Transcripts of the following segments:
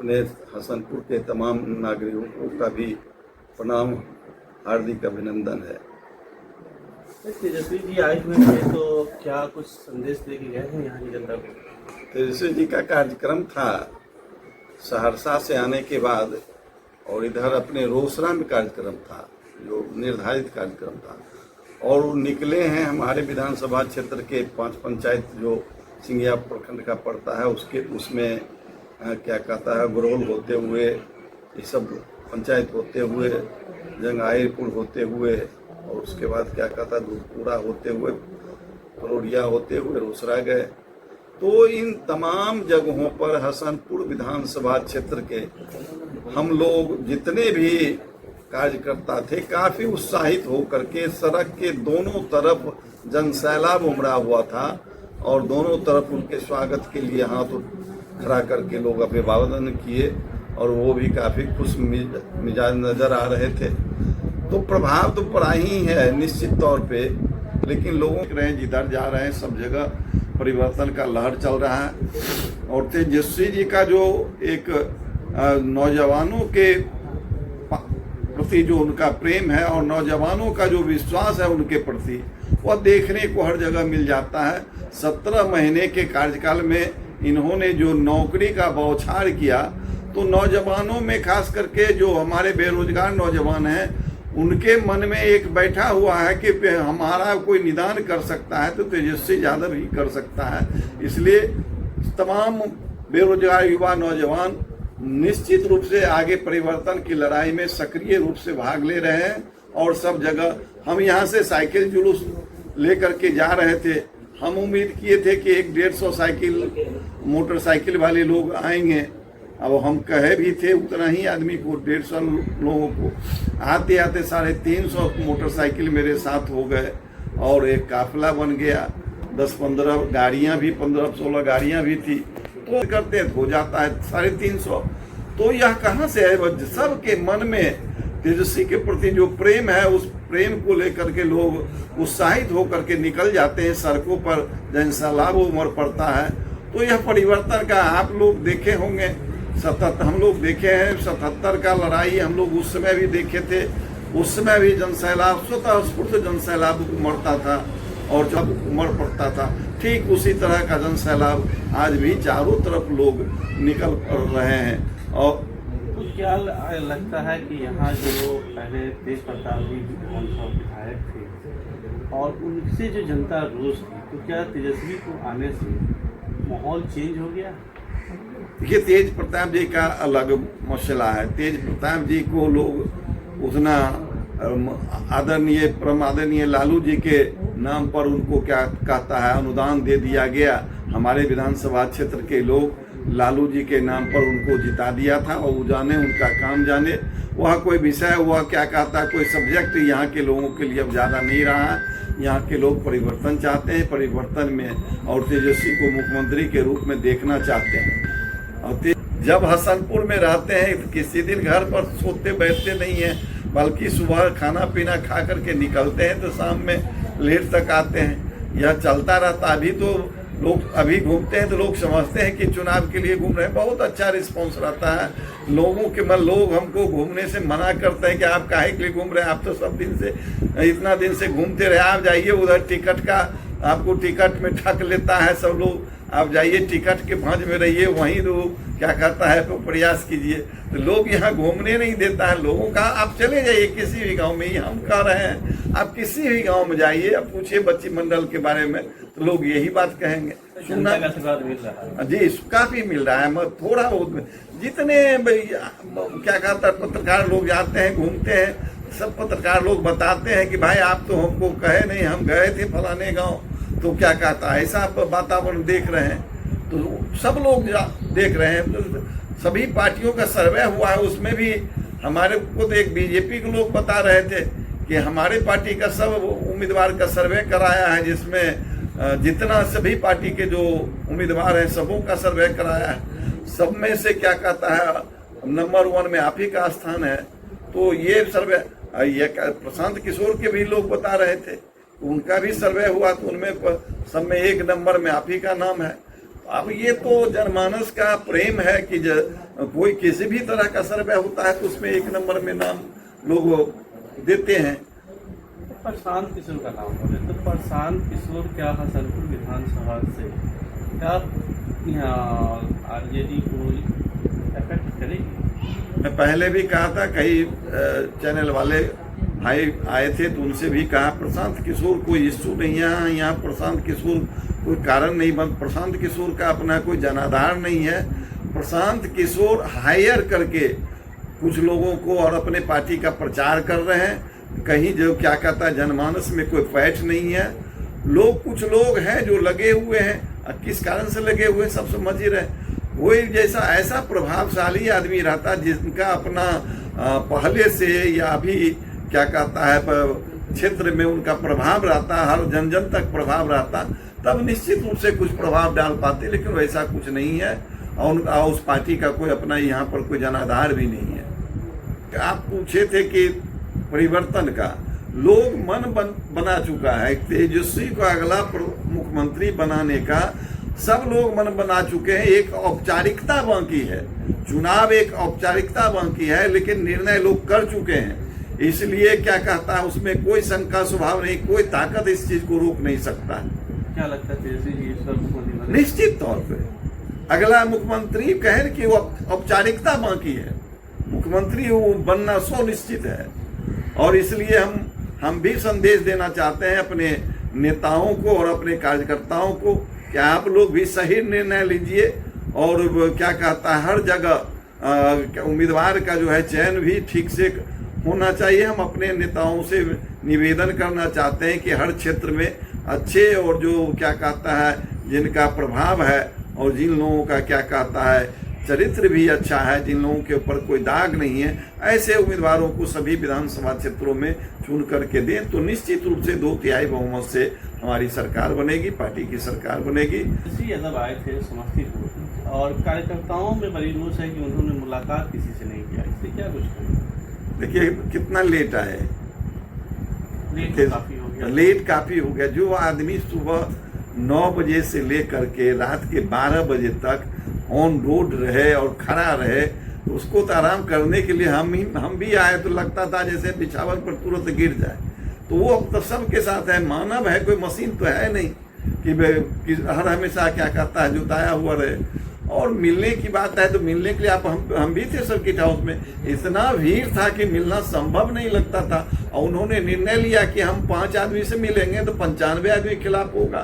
अपने हसनपुर के तमाम नागरिकों का भी प्रणाम, हार्दिक अभिनंदन है। तेजस्वी जी आए हुए थे तो क्या कुछ संदेश दे के गए हैं यहाँ की जनता को? तेजस्वी जी का कार्यक्रम था सहरसा से आने के बाद, और इधर अपने रोसड़ा में कार्यक्रम था जो निर्धारित कार्यक्रम था, और वो निकले हैं हमारे विधानसभा क्षेत्र के 5 पंचायत जो सिंघिया प्रखंड का पड़ता है उसमें क्या कहता है गुरौल होते हुए, ये सब पंचायत होते हुए, जंगाईपुर होते हुए, और उसके बाद क्या कहता है दूधपुरा होते हुए, परोड़िया होते हुए रोसड़ा गए। तो इन तमाम जगहों पर हसनपुर विधानसभा क्षेत्र के हम लोग जितने भी कार्यकर्ता थे काफी उत्साहित होकर के सड़क के दोनों तरफ जनसैलाब उमड़ा हुआ था, और दोनों तरफ उनके स्वागत के लिए हाथ खड़ा करके लोग अभिवादन किए, और वो भी काफी खुश मिजाज नजर आ रहे थे। तो प्रभाव तो पड़ा ही है निश्चित तौर पे, लेकिन लोगों के जिधर जा रहे हैं सब जगह परिवर्तन का लहर चल रहा है। और तेजस्वी जी का जो एक नौजवानों के प्रति जो उनका प्रेम है और नौजवानों का जो विश्वास है उनके प्रति, वह देखने को हर जगह मिल जाता है। 17 महीने के कार्यकाल में इन्होंने जो नौकरी का बौछार किया, तो नौजवानों में खास करके जो हमारे बेरोजगार नौजवान हैं उनके मन में एक बैठा हुआ है कि हमारा कोई निदान कर सकता है तो तेजस्वी यादव ही कर सकता है। इसलिए तमाम बेरोजगार युवा नौजवान निश्चित रूप से आगे परिवर्तन की लड़ाई में सक्रिय रूप से भाग ले रहे हैं। और सब जगह हम यहाँ से साइकिल जुलूस लेकर के जा रहे थे, हम उम्मीद किए थे कि 150 साइकिल मोटरसाइकिल वाले लोग आएंगे। अब हम कहे भी थे उतना ही आदमी को, 150 लोगों को। आते आते 350 मोटरसाइकिल मेरे साथ हो गए और एक काफिला बन गया। 10-15 गाड़ियां भी, 15-16 गाड़ियां भी थी, तो करते हो जाता है 350। तो यह कहाँ से है? सबके मन में तेजस्वी के प्रति जो प्रेम है, उस प्रेम को लेकर के लोग उत्साहित होकर के निकल जाते हैं सड़कों पर, जनसैलाब उमड़ पड़ता है। तो यह परिवर्तन का आप लोग देखे होंगे, हम लोग देखे हैं 77 का लड़ाई हम लोग उस समय भी देखे थे। उस समय भी जनसैलाब स्वतः स्फूर्त जनसैलाब उमड़ता था और जब उमड़ पड़ता था, ठीक उसी तरह का जनसैलाब आज भी चारों तरफ लोग निकल रहे हैं। और तो क्या लगता है कि यहाँ जो पहले तेज प्रताप जी विधायक थे और उनसे जो जनता रोष थी, तो क्या तेजस्वी को आने से माहौल चेंज हो गया? देखिए, तेज प्रताप जी का अलग मसला है। तेज प्रताप जी को लोग उतना आदरणीय परम आदरणीय लालू जी के नाम पर उनको क्या कहता है अनुदान दे दिया गया। हमारे विधानसभा क्षेत्र के लोग लालू जी के नाम पर उनको जिता दिया था, और वो जाने उनका काम जाने। वह कोई विषय, वह क्या कहता, कोई सब्जेक्ट यहाँ के लोगों के लिए अब ज़्यादा नहीं रहा। यहाँ के लोग परिवर्तन चाहते हैं, परिवर्तन में और तेजस्वी को मुख्यमंत्री के रूप में देखना चाहते हैं। और जब हसनपुर में रहते हैं तो किसी दिन घर पर सोते बैठते नहीं हैं, बल्कि सुबह खाना पीना खा करके निकलते हैं तो शाम में लेट तक आते हैं। यह चलता रहता। अभी तो लोग अभी घूमते हैं तो लोग समझते हैं कि चुनाव के लिए घूम रहे हैं। बहुत अच्छा रिस्पॉन्स रहता है लोगों के। लोग हमको घूमने से मना करते हैं कि आप काहे के लिए घूम रहे हैं, आप तो सब दिन से इतना दिन से घूमते रहे, आप जाइए उधर टिकट का, आपको टिकट में ठग लेता है सब लोग, आप जाइए टिकट के भांज में रहिए, वहीं लोग क्या कहता है तो प्रयास कीजिए। तो लोग यहाँ घूमने नहीं देता है लोगों का। आप चले जाइए किसी भी गांव में, ही हम कह रहे हैं आप किसी भी गांव में जाइए, आप पूछिए बच्ची मंडल के बारे में तो लोग यही बात कहेंगे। सुनना का आशीर्वाद मिल रहा है जी, काफी मिल रहा है। थोड़ा बहुत जितने क्या कहता है पत्रकार लोग जाते हैं घूमते हैं, सब पत्रकार लोग बताते हैं कि भाई आप तो हमको कहे नहीं, हम गए थे फलाने गाँव, तो क्या कहता है ऐसा वातावरण देख रहे हैं। तो सब लोग देख रहे हैं। तो सभी पार्टियों का सर्वे हुआ है, उसमें भी हमारे को तो एक बीजेपी के लोग बता रहे थे कि हमारे पार्टी का सब उम्मीदवार का सर्वे कराया है, जिसमें जितना सभी पार्टी के जो उम्मीदवार हैं सबों का सर्वे कराया है। सब में से क्या कहता है नंबर 1 में आप ही का स्थान है। तो ये सर्वे ये प्रशांत किशोर के भी लोग बता रहे थे, उनका भी सर्वे हुआ तो उनमें सब में 1 नंबर में आप ही का नाम है। अब ये तो जनमानस का प्रेम है कि कोई किसी भी तरह का सर्वे होता है तो उसमें 1 नंबर में नाम लोग देते हैं। प्रशांत किशोर का नाम बोले तो प्रशांत किशोर क्या हसनपुर विधानसभा से क्या यहाँ आरजेडी को इफेक्ट करेगी? मैं पहले भी कहा था, कई चैनल वाले भाई आए थे तो उनसे भी कहा प्रशांत किशोर कोई इश्यू नहीं है यहाँ प्रशांत किशोर कोई कारण नहीं बन, प्रशांत किशोर का अपना कोई जनाधार नहीं है। प्रशांत किशोर हायर करके कुछ लोगों को और अपने पार्टी का प्रचार कर रहे हैं। कहीं जो क्या कहता है जनमानस में कोई फैट नहीं है। कुछ लोग हैं जो लगे हुए हैं, किस कारण से लगे हुए सब समझ ही रहे। कोई जैसा ऐसा प्रभावशाली आदमी रहता जिनका अपना पहले से या अभी क्या कहता है क्षेत्र में उनका प्रभाव रहता, हर जन जन तक प्रभाव रहता, तब निश्चित रूप से कुछ प्रभाव डाल पाते, लेकिन वैसा कुछ नहीं है और उस पार्टी का कोई अपना यहाँ पर कोई जनाधार भी नहीं है। आप पूछे थे कि परिवर्तन का लोग मन बना चुका है, तेजस्वी को अगला मुख्यमंत्री बनाने का सब लोग मन बना चुके हैं। एक औपचारिकता बाकी है, चुनाव एक औपचारिकता बाकी है, लेकिन निर्णय लोग कर चुके हैं। इसलिए क्या कहता है उसमें कोई शंका स्वभाव नहीं, कोई ताकत इस चीज को रोक नहीं सकता है। क्या लगता है तेजस्वी जी इस पर मुख्यमंत्री? निश्चित तौर पे अगला मुख्यमंत्री कहें कि वो औपचारिकता बाकी है, मुख्यमंत्री वो बनना सुनिश्चित है। और इसलिए हम भी संदेश देना चाहते हैं अपने नेताओं को और अपने कार्यकर्ताओं को कि आप लोग भी सही निर्णय लीजिए और क्या कहता है हर जगह उम्मीदवार का जो है चयन भी ठीक से होना चाहिए। हम अपने नेताओं से निवेदन करना चाहते हैं कि हर क्षेत्र में अच्छे और जो क्या कहता है जिनका प्रभाव है और जिन लोगों का क्या कहता है चरित्र भी अच्छा है, जिन लोगों के ऊपर कोई दाग नहीं है, ऐसे उम्मीदवारों को सभी विधानसभा क्षेत्रों में चुन करके दें तो निश्चित रूप से 2/3 बहुमत से हमारी सरकार बनेगी, पार्टी की सरकार बनेगी। श्री यादव आए थे समस्तीपुर और कार्यकर्ताओं में बड़ी रोष है कि उन्होंने मुलाकात किसी से नहीं किया, इसलिए क्या कुछ करें? देखिए कितना लेट आए, लेट काफी हो गया। जो आदमी सुबह 9 बजे से लेकर के रात के 12 बजे तक ऑन रोड रहे और खड़ा रहे, तो उसको तो आराम करने के लिए हम भी आए तो लगता था जैसे बिछावन पर तुरंत गिर जाए। तो वो अब तो सबके साथ है, मानव है, कोई मशीन तो है नहीं कि हर हमेशा क्या कहता है जुटाया हुआ रहे। और मिलने की बात है तो मिलने के लिए हम भी थे सर्किट हाउस में, इतना भीड़ था कि मिलना संभव नहीं लगता था। और उन्होंने निर्णय लिया कि हम 5 आदमी से मिलेंगे तो 95 आदमी के खिलाफ होगा,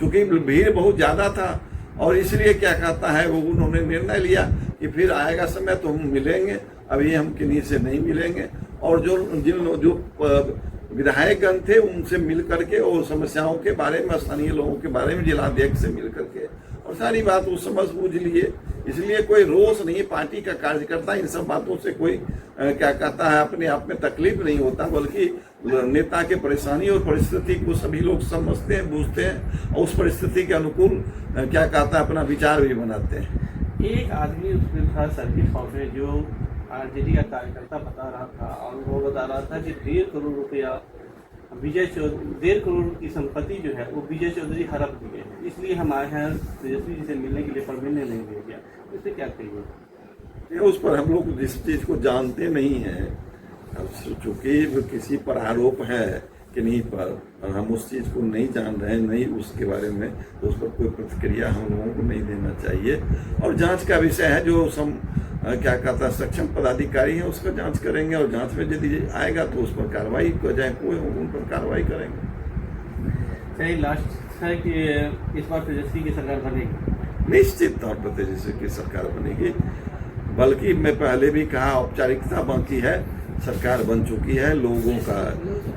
चूंकि भीड़ बहुत ज्यादा था। और इसलिए क्या कहता है वो उन्होंने निर्णय लिया कि फिर आएगा समय तो हम मिलेंगे, अभी हम किन्हीं से नहीं मिलेंगे। और जो विधायकगण थे उनसे मिल करके और समस्याओं के बारे में, स्थानीय लोगों के बारे में जिलाध्यक्ष से मिल करके और सारी बात वो समझ बूझ लिए। इसलिए कोई रोष नहीं, पार्टी का कार्यकर्ता इन सब बातों से कोई क्या कहता है अपने आप में तकलीफ नहीं होता, बल्कि नेता के परेशानी और परिस्थिति को सभी लोग समझते हैं, बूझते हैं और उस परिस्थिति के अनुकूल क्या कहता है अपना विचार भी बनाते हैं। एक आदमी उसमें था सर्किट हाउस में जो आरजेडी का कार्यकर्ता बता रहा था और वो बता रहा था कि 1.5 करोड़ रुपया 1.5 करोड़ की संपत्ति जो है वो विजय चौधरी हड़प दिए हैं, इसलिए हम आए हैं तेजस्वी जी से मिलने के लिए, पर मिलने नहीं दे गया। इससे क्या कहिए? उस पर हम लोग जिस चीज को जानते नहीं हैं, चूंकि किसी पर आरोप है कि नहीं पर और हम उस चीज को नहीं जान रहे हैं, नहीं उसके बारे में, तो उस पर कोई प्रतिक्रिया हम लोगों को नहीं देना चाहिए। और जांच का विषय है, जो क्या कहता है सक्षम पदाधिकारी है उसका जांच करेंगे और जांच में यदि आएगा तो उस पर कार्रवाई जाए, कोई उन पर कार्रवाई करेंगे। सही लास्ट है कि इस बार तेजस्वी की सरकार बनेगी? निश्चित तौर पर तेजस्वी की सरकार बनेगी, बल्कि मैं पहले भी कहा औपचारिकता बाकी है, सरकार बन चुकी है। लोगों का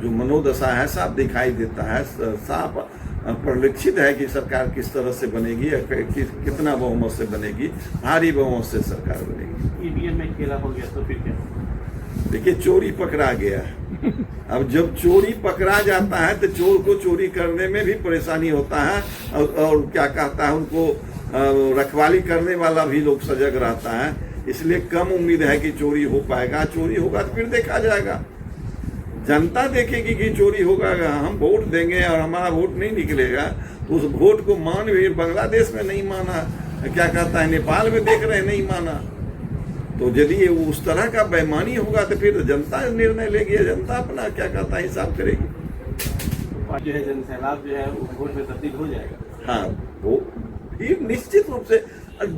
जो मनोदशा है साफ दिखाई देता है, साफ परिलक्षित है कि सरकार किस तरह से बनेगी, कितना बहुमत से बनेगी, भारी बहुमत से सरकार बनेगी। ईवीएम में खेला हो गया तो फिर क्या? देखिए चोरी पकड़ा गया, अब जब चोरी पकड़ा जाता है तो चोर को चोरी करने में भी परेशानी होता है और क्या कहता है उनको रखवाली करने वाला भी लोग सजग रहता है। इसलिए कम उम्मीद है कि चोरी हो पाएगा, चोरी होगा तो फिर देखा जाएगा। जनता देखेगी कि चोरी होगा, हम वोट देंगे और हमारा वोट नहीं निकलेगा, तो उस वोट को मान भी बांग्लादेश में नहीं माना, क्या कहता है नेपाल में देख रहे नहीं माना। तो यदि ये उस तरह का बेईमानी होगा तो फिर जनता निर्णय लेगी, जनता अपना क्या कहता है हिसाब करेगी। जो है जनसैलाब जो है वो वोट में तब्दील हो जाएगा। हाँ, वो भीड़ निश्चित रूप से,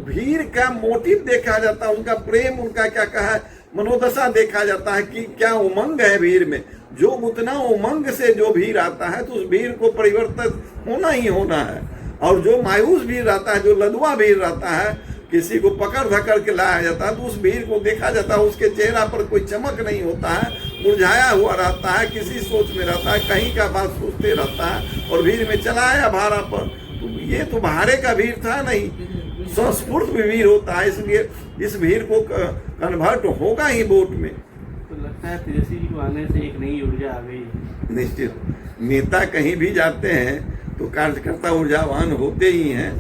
भीड़ का मोटिव देखा जाता है, उनका प्रेम, उनका क्या कहा मनोदशा देखा जाता है कि क्या उमंग है भीड़ में। जो उतना उमंग से जो भीड़ आता है तो उस भीड़ को परिवर्तित होना ही होना है। और जो मायूस भीड़ रहता है, जो लदुआ भीड़ रहता है, किसी को पकड़ धकड़ के लाया जाता है, तो उस भीड़ को देखा जाता है, उसके चेहरा पर कोई चमक नहीं होता है, मुरझाया हुआ रहता है, किसी सोच में रहता है, कहीं का बात सोचते रहता है और भीड़ में चला आया भाड़ा पर। तो ये तो भाड़े का भीड़ था नहीं, संस्फूर्त भीड़ होता है, इसलिए इस भीड़ को कन्वर्ट होगा ही वोट में। तो लगता है तेजस्वी जी को आने से एक नई ऊर्जा आ गई। निश्चित, नेता कहीं भी जाते हैं तो कार्यकर्ता ऊर्जावान होते ही हैं।